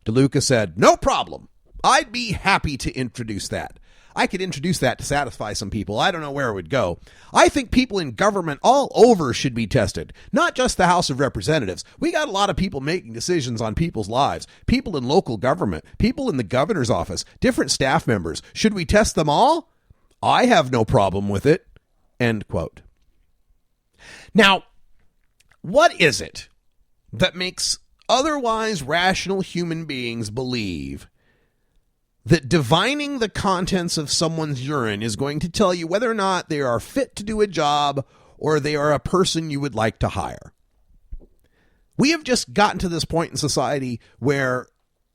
DeLuca said, no problem. I'd be happy to introduce that. I could introduce that to satisfy some people. I don't know where it would go. I think people in government all over should be tested, not just the House of Representatives. We got a lot of people making decisions on people's lives, people in local government, people in the governor's office, different staff members. Should we test them all? I have no problem with it. End quote. Now, what is it that makes otherwise rational human beings believe that divining the contents of someone's urine is going to tell you whether or not they are fit to do a job or they are a person you would like to hire? We have just gotten to this point in society where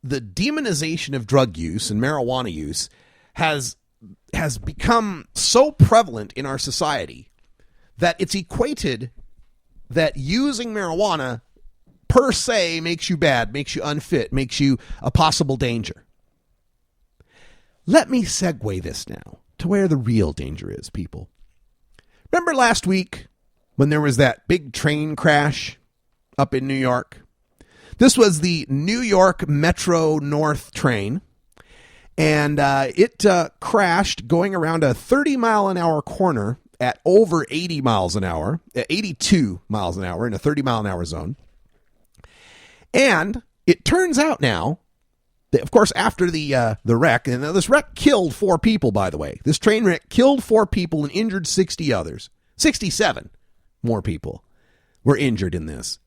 the demonization of drug use and marijuana use has become so prevalent in our society that it's equated that using marijuana per se makes you bad, makes you unfit, makes you a possible danger. Let me segue this now to where the real danger is, people. Remember last week when there was that big train crash up in New York? This was the New York Metro North train, and it crashed going around a 30-mile-an-hour corner at over 80 miles an hour, 82 miles an hour in a 30-mile-an-hour zone. And it turns out now that, of course, after the wreck, and this wreck killed 4 people, by the way. This train wreck killed 4 people and injured 60 others. 67 more people were injured in this.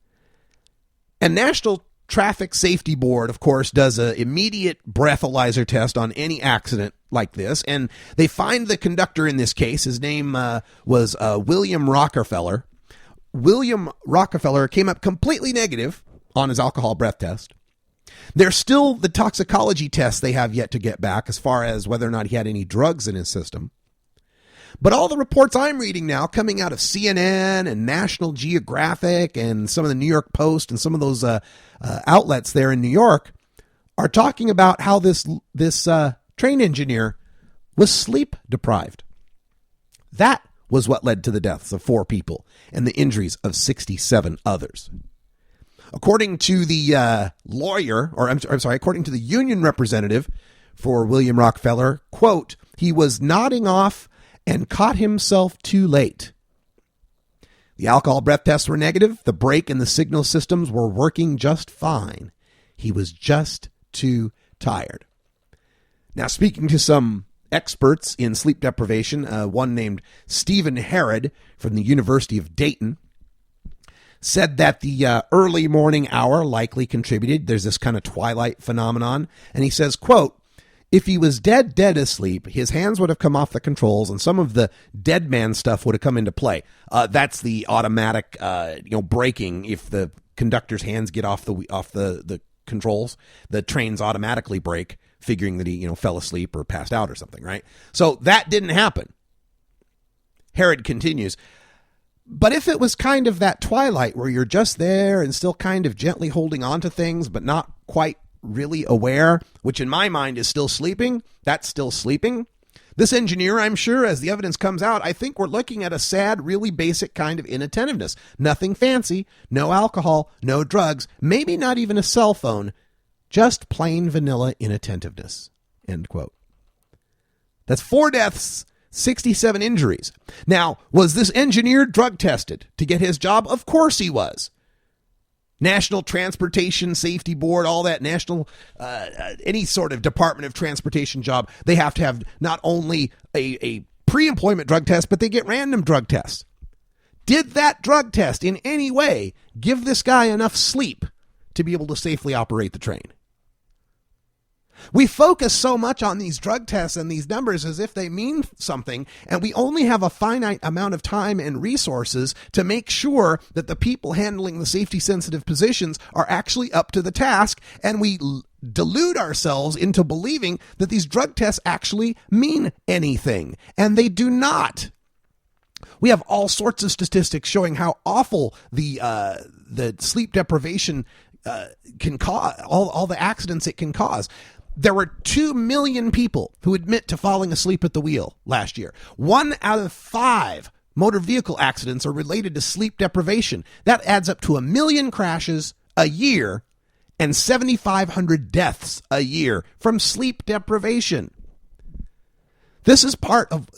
And National Traffic Safety Board, of course, does an immediate breathalyzer test on any accident like this. And they find the conductor in this case. His name was William Rockefeller. William Rockefeller came up completely negative on his alcohol breath test. There's still the toxicology tests they have yet to get back as far as whether or not he had any drugs in his system. But all the reports I'm reading now coming out of CNN and National Geographic and some of the New York Post and some of those outlets there in New York are talking about how this train engineer was sleep deprived. That was what led to the deaths of 4 people and the injuries of 67 others. According to the according to the union representative for William Rockefeller, quote, he was nodding off and caught himself too late. The alcohol breath tests were negative. The brake and the signal systems were working just fine. He was just too tired. Now, speaking to some experts in sleep deprivation, one named Stephen Herod from the University of Dayton, said that the early morning hour likely contributed. There's this kind of twilight phenomenon. And he says, quote, if he was dead asleep, his hands would have come off the controls and some of the dead man stuff would have come into play. That's the automatic, braking. If the conductor's hands get off the controls, the trains automatically brake, figuring that he, fell asleep or passed out or something, right? So that didn't happen. Herod continues, but if it was kind of that twilight where you're just there and still kind of gently holding on to things, but not quite really aware, which in my mind is still sleeping, that's still sleeping. This engineer, I'm sure, as the evidence comes out, I think we're looking at a sad, really basic kind of inattentiveness. Nothing fancy, no alcohol, no drugs, maybe not even a cell phone, just plain vanilla inattentiveness. End quote. That's 4 deaths, 67 injuries. Now, was this engineer drug tested to get his job? Of course he was. National Transportation Safety Board, all that national, any sort of Department of Transportation job, they have to have not only a pre-employment drug test, but they get random drug tests. Did that drug test in any way give this guy enough sleep to be able to safely operate the train? We focus so much on these drug tests and these numbers as if they mean something, and we only have a finite amount of time and resources to make sure that the people handling the safety-sensitive positions are actually up to the task, and we delude ourselves into believing that these drug tests actually mean anything, and they do not. We have all sorts of statistics showing how awful the sleep deprivation can cause, all the accidents it can cause. There were 2 million people who admit to falling asleep at the wheel last year. 1 out of 5 motor vehicle accidents are related to sleep deprivation. That adds up to 1 million crashes a year and 7,500 deaths a year from sleep deprivation. This is part of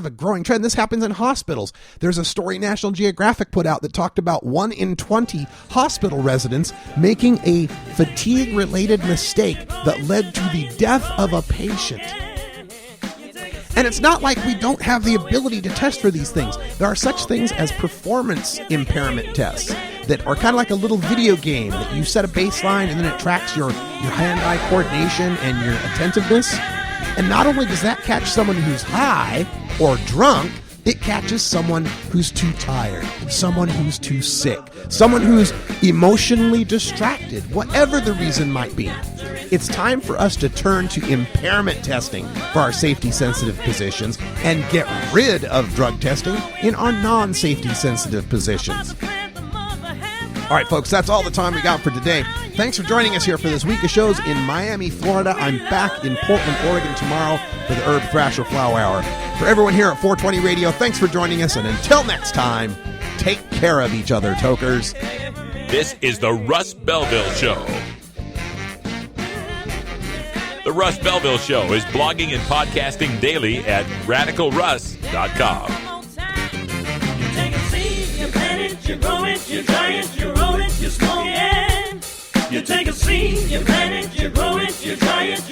a growing trend. This happens in hospitals. There's a story National Geographic put out that talked about 1 in 20 hospital residents making a fatigue-related mistake that led to the death of a patient. And it's not like we don't have the ability to test for these things. There are such things as performance impairment tests that are kind of like a little video game that you set a baseline and then it tracks your hand-eye coordination and your attentiveness. And not only does that catch someone who's high or drunk, it catches someone who's too tired, someone who's too sick, someone who's emotionally distracted, whatever the reason might be. It's time for us to turn to impairment testing for our safety-sensitive positions and get rid of drug testing in our non-safety-sensitive positions. All right, folks, that's all the time we got for today. Thanks for joining us here for this week of shows in Miami, Florida. I'm back in Portland, Oregon tomorrow for the Herb Thrasher Flower Hour. For everyone here at 420 Radio, thanks for joining us, and until next time, take care of each other, tokers. This is the Russ Belville Show. The Russ Belville Show is blogging and podcasting daily at RadicalRuss.com. You take a seed, you plant it, you grow it, you dry it, you roll it, you smoke it. You take a seed, you plant it, you grow it, you dry it,